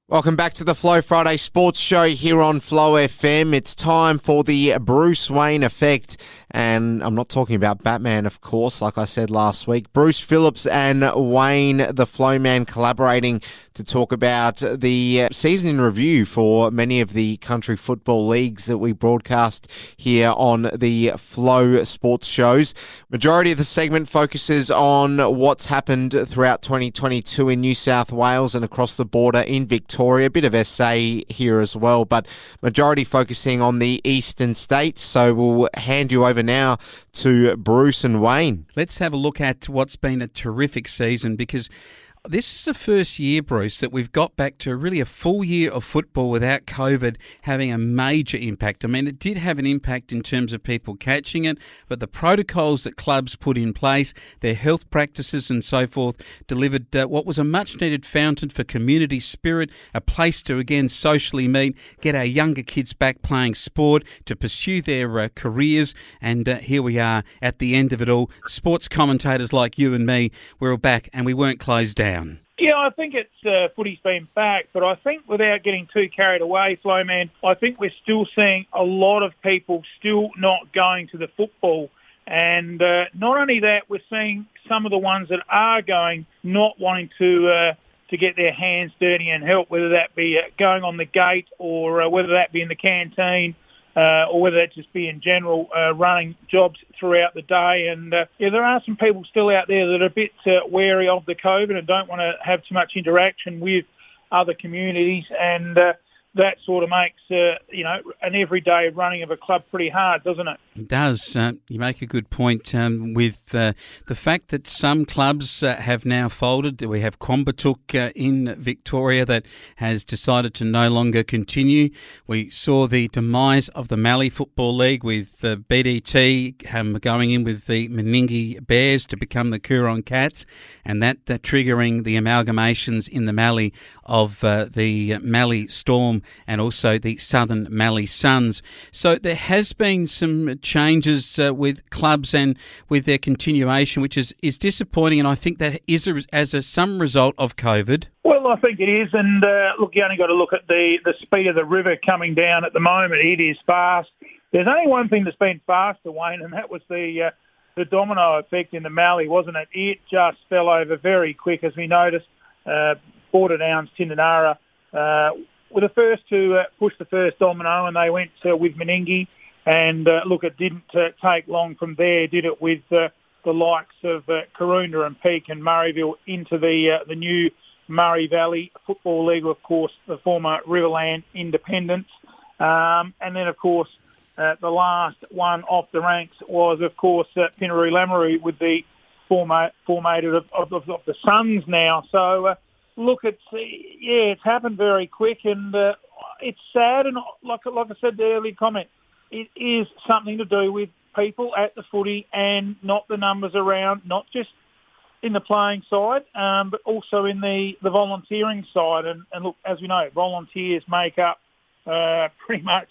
Welcome back to the Flow Friday Sports Show here on Flow FM. It's time for the Bruce Wayne effect. And I'm not talking about Batman, of course, like I said last week. Bruce Phillips and Wayne, the Flowman, collaborating to talk about the season in review for many of the country football leagues that we broadcast here on the Flow Sports shows. Majority of the segment focuses on what's happened throughout 2022 in New South Wales and across the border in Victoria. A bit of SA here as well, but majority focusing on the eastern states. So we'll hand you over now to Bruce and Wayne. Let's have a look at what's been a terrific season, because this is the first year, Bruce, that we've got back to really a full year of football without COVID having a major impact. I mean, it did have an impact in terms of people catching it, but the protocols that clubs put in place, their health practices and so forth, delivered what was a much-needed fountain for community spirit, a place to, again, socially meet, get our younger kids back playing sport, to pursue their careers. And here we are at the end of it all. Sports commentators like you and me, we're all back and we weren't closed down. Yeah, I think footy's been back, but I think without getting too carried away, Flowman, I think we're still seeing a lot of people still not going to the football. And not only that, we're seeing some of the ones that are going not wanting to get their hands dirty and help, whether that be going on the gate or whether that be in the canteen. Or whether that just be in general running jobs throughout the day. And there are some people still out there that are a bit wary of the COVID and don't want to have too much interaction with other communities, and that sort of makes an everyday running of a club pretty hard, doesn't it? It does. You make a good point with the fact that some clubs have now folded. We have Quambatook in Victoria that has decided to no longer continue. We saw the demise of the Mallee Football League with BDT going in with the Meningie Bears to become the Coorong Cats, and that triggering the amalgamations in the Mallee of the Mallee Storm and also the Southern Mallee Suns. So there has been some changes with clubs and with their continuation, which is disappointing, and I think that is as some result of COVID. Well, I think it is, and look, you only got to look at the speed of the river coming down at the moment. It is fast. There's only one thing that's been faster, Wayne, and that was the domino effect in the Mallee, wasn't it? It just fell over very quick, as we noticed. Border Downs, Tindanara were the first to push the first domino, and they went with Meningie. And look, it didn't take long from there, did it, with the likes of Karoonda and Peak and Murrayville into the new Murray Valley Football League, of course, the former Riverland Independents. And then, of course, the last one off the ranks was, of course, Pinaroo Lameroo with the formated of the Suns now. So, look, it's happened very quick, and it's sad. And like I said, the earlier comment, it is something to do with people at the footy and not the numbers around, not just in the playing side, but also in the volunteering side. And look, as we know, volunteers make up pretty much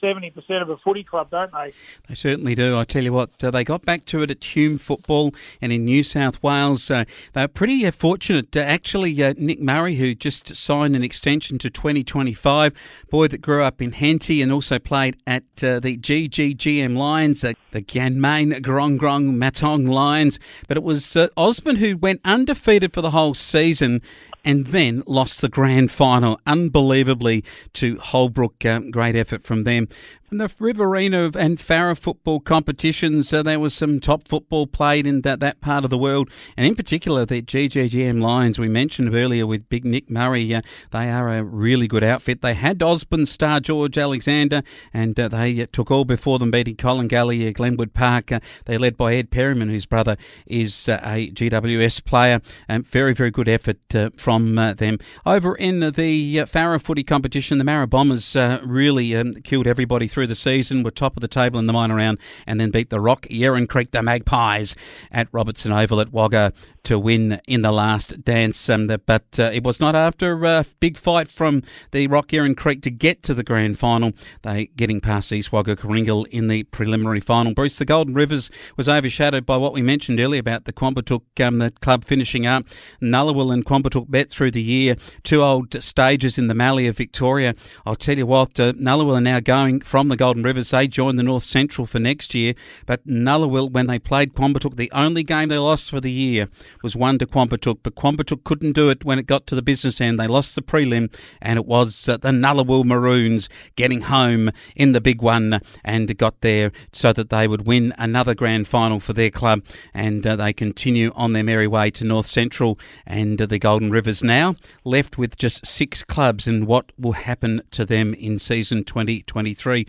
70% of a footy club, don't they? They certainly do. I tell you what, they got back to it at Hume Football, and in New South Wales, they were pretty fortunate. Actually, Nick Murray, who just signed an extension to 2025, boy that grew up in Henty and also played at the GGGM Lions, the Ganmain Grong Matong Lions. But it was Osborne who went undefeated for the whole season and then lost the grand final unbelievably to Holbrook. Great effort from them. And the Riverina and Farah football competitions, there was some top football played in that part of the world, and in particular the GGGM Lions we mentioned earlier with Big Nick Murray. They are a really good outfit. They had Osborne star George Alexander, and they took all before them, beating Colin Galley, Glenwood Park. They're led by Ed Perryman, whose brother is a GWS player. Very, very good effort from them. Over in the Farah footy competition, the Mara Bombers really killed everybody through the season, were top of the table in the minor round, and then beat the Rock Yerrin Creek, the Magpies, at Robertson Oval at Wagga to win in the last dance. But it was not after a big fight from the Rock Erin Creek to get to the grand final. They getting past East Wagga Coringal in the preliminary final. Bruce, the Golden Rivers was overshadowed by what we mentioned earlier about the Quambatook, the club finishing up. Nullawil and Quambatook met through the year, two old stages in the Mallee of Victoria. I'll tell you what, Nullawil are now going from the Golden Rivers. They join the North Central for next year, but Nullawil, when they played Quambatook, the only game they lost for the year was one to Quambatook, but Quambatook couldn't do it when it got to the business end. They lost the prelim, and it was the Nullawil Maroons getting home in the big one and got there so that they would win another grand final for their club, and they continue on their merry way to North Central, and the Golden Rivers now left with just 6 clubs and what will happen to them in season 2023.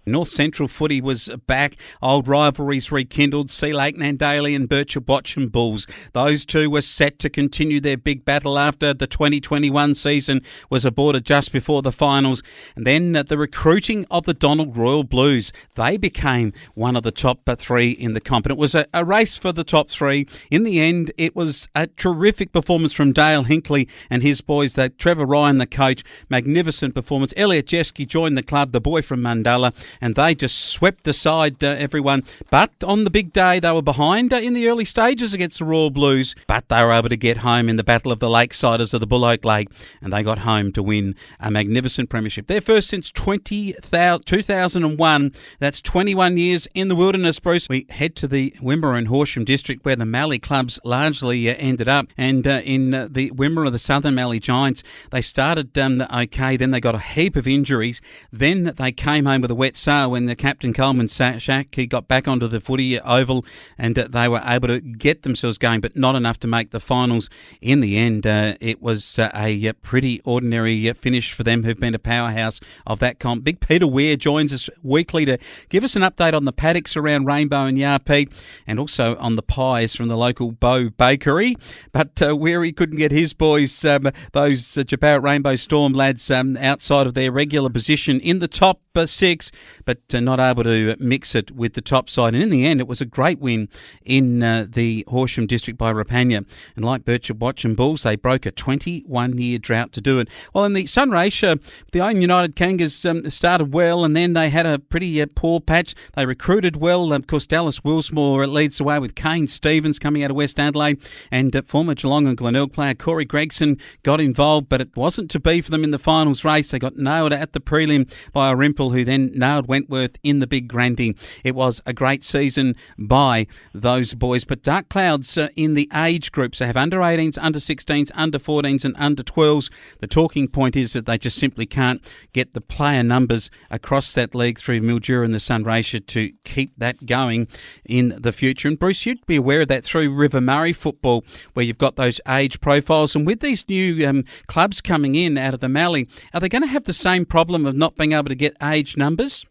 North Central footy was back, old rivalries rekindled, Sea Lake Nandalee and Birchip Watcham Bulls. Those two were set to continue their big battle after the 2021 season was aborted just before the finals. And then the recruiting of the Donald Royal Blues. They became one of the top 3 in the comp. And it was a race for the top 3. In the end, it was a terrific performance from Dale Hinkley and his boys. That Trevor Ryan, the coach, magnificent performance. Elliot Jeske joined the club, the boy from Mundalla, and they just swept aside everyone. But on the big day, they were behind in the early stages against the Royal Blues, but they were able to get home in the Battle of the Lakesiders of the Bull Oak Lake, and they got home to win a magnificent premiership. Their first since 2001. That's 21 years in the wilderness, Bruce. We head to the Wimmera and Horsham district, where the Mallee clubs largely ended up. And in the Wimmera, the Southern Mallee Giants, they started okay, then they got a heap of injuries. Then they came home with a wet sail when the captain Coleman Shack, he got back onto the footy oval, and they were able to get themselves going, but not enough to make the finals. In the end, it was a pretty ordinary finish for them, who've been a powerhouse of that comp. Big Peter Weir joins us weekly to give us an update on the paddocks around Rainbow and Yarpeat, and also on the pies from the local Bow Bakery. But where he couldn't get his boys, those Jabarrat Rainbow Storm lads, outside of their regular position in the top 6, but not able to mix it with the top side. And in the end, it was a great win in the Horsham district by Rapanya. And like Birchip Watcham Bulls, they broke a 21-year drought to do it. Well, in the Sunraysia, the Owen United Kangas started well, and then they had a pretty poor patch. They recruited well. Of course, Dallas Willsmore leads the way with Kane Stevens coming out of West Adelaide, and former Geelong and Glenelg player Corey Gregson got involved, but it wasn't to be for them in the finals race. They got nailed at the prelim by a Rimple, who then nailed Wentworth in the big Grandy. It was a great season by those boys. But dark clouds in the age groups. They have under 18s, under 16s, under 14s and under 12s. The talking point is that they just simply can't get the player numbers across that league through Mildura and the Sunraysia to keep that going in the future. And Bruce, you'd be aware of that through River Murray football, where you've got those age profiles. And with these new clubs coming in out of the Mallee, are they going to have the same problem of not being able to get age numbers?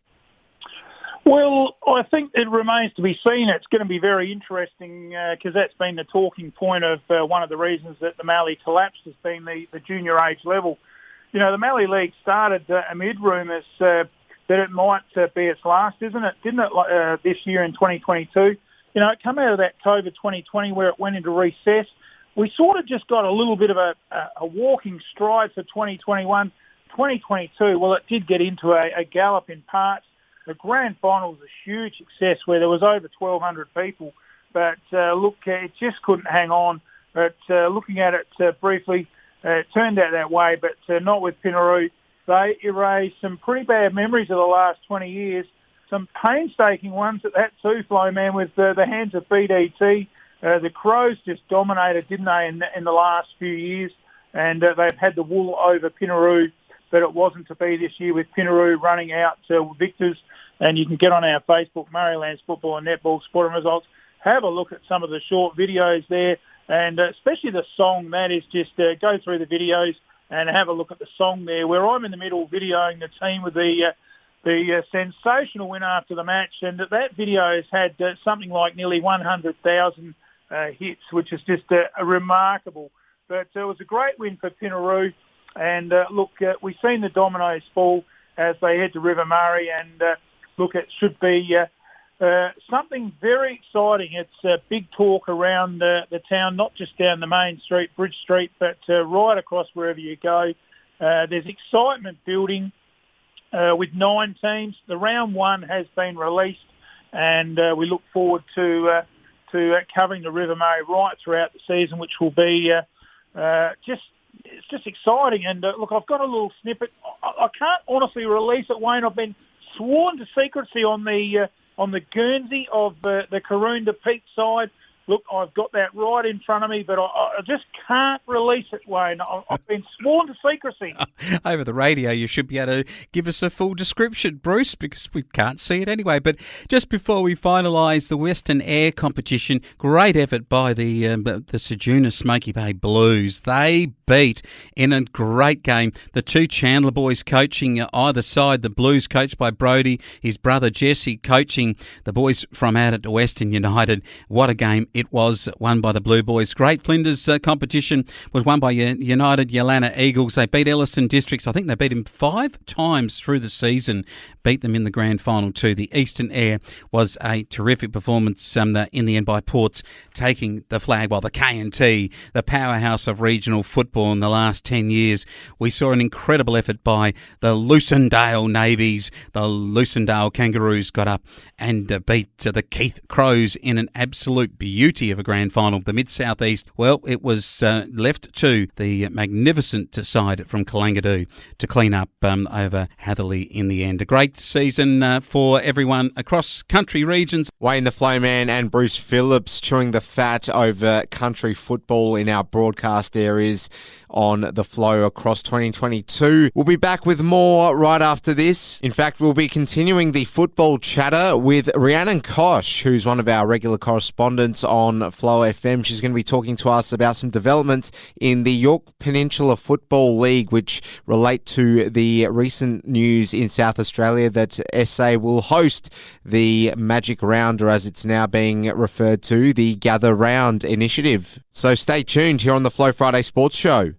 Well, I think it remains to be seen. It's going to be very interesting because that's been the talking point of one of the reasons that the Mallee collapsed has been the junior age level. You know, the Mallee League started amid rumours that it might be its last, isn't it? Didn't it this year in 2022? You know, it came out of that COVID 2020 where it went into recess. We sort of just got a little bit of a walking stride for 2021. 2022, well, it did get into a gallop in parts. The grand final was a huge success where there was over 1,200 people. But look, it just couldn't hang on. But looking at it briefly, it turned out that way, but not with Pinaroo. They erased some pretty bad memories of the last 20 years. Some painstaking ones at that too, Flowman, with the hands of BDT. The Crows just dominated, didn't they, in the last few years? And they've had the wool over Pinaroo, but it wasn't to be this year with Pinaroo running out victors. And you can get on our Facebook, Murraylands Football and Netball Sport and Results. Have a look at some of the short videos there, and especially the song. That is just go through the videos and have a look at the song there, where I'm in the middle videoing the team with the sensational win after the match. And that video has had something like nearly 100,000 hits, which is just remarkable. But it was a great win for Pinaroo. And look, we've seen the dominoes fall as they head to River Murray, and look, it should be something very exciting. It's big talk around the town, not just down the main street, Bridge Street, but right across wherever you go. There's excitement building with 9 teams. The round 1 has been released, and we look forward to covering the River Murray right throughout the season, which will be it's just exciting. And look, I've got a little snippet. I can't honestly release it, Wayne. I've been sworn to secrecy on the Guernsey of the Karoonda Peak side. Look, I've got that right in front of me, but I just can't release it, Wayne. I've been sworn to secrecy. Over the radio, you should be able to give us a full description, Bruce, because we can't see it anyway. But just before we finalise the Western Air competition, great effort by the Ceduna Smoky Bay Blues. They beat, in a great game, the 2 Chandler boys coaching either side. The Blues coached by Brodie, his brother Jesse coaching the boys from out at Western United. What a game it was, won by the Blue Boys. Great Flinders competition was won by United Yalana Eagles. They beat Elliston Districts. I think they beat him 5 times through the season, beat them in the grand final too. The Eastern Air was a terrific performance in the end by Ports taking the flag, while the K&T, the powerhouse of regional football in the last 10 years, we saw an incredible effort by the Lucendale Navies. The Lucendale Kangaroos got up and beat the Keith Crows in an absolute beauty of a grand final. The Mid-South East, well, it was left to the magnificent side from Kalangadoo to clean up over Hatherley in the end. A great season for everyone across country regions. Wayne the Flowman and Bruce Phillips chewing the fat over country football in our broadcast areas on the Flow across 2022. We'll be back with more right after this. In fact, we'll be continuing the football chatter with Rhiannon Kosh, who's one of our regular correspondents on Flow FM. She's going to be talking to us about some developments in the York Peninsula Football League, which relate to the recent news in South Australia that SA will host the Magic Round, or as it's now being referred to, the Gather Round initiative. So stay tuned here on the Flow Friday Sports Show.